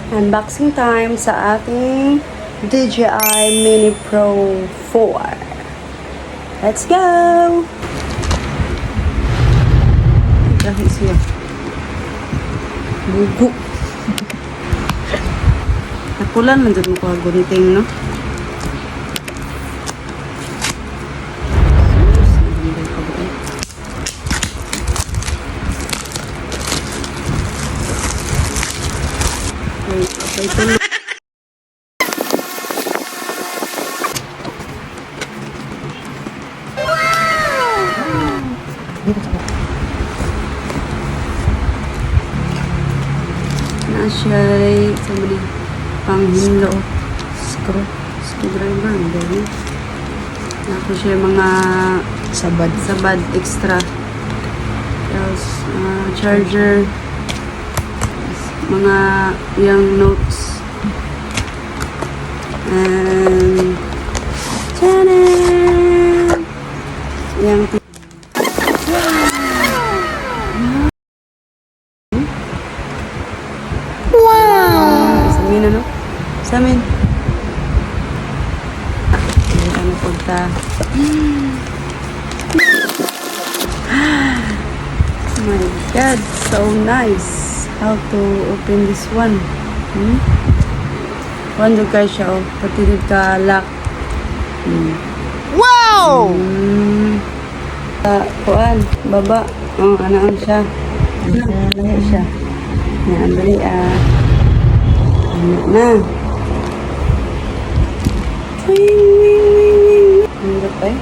Unboxing time sa ating DJI Mini Pro 4. Let's go! Dahil siya. Bugo. Napulan man dyan mo ko gunting, no? Ito na. Na siya ay panghinlo screwdriver dali. Ako siya mga sabad extra. Tapos charger, mga yung notes, and tanan yung samin ano? Samin ano punta. Oh my god, so nice. How to open this one? Wando ka siya, oh. Patilid ka lock. Wow! Kuan, baba. Oh, ano siya? Ano siya? Yan, dali ano na. Wing, wing, wing, wing. Ano pa eh?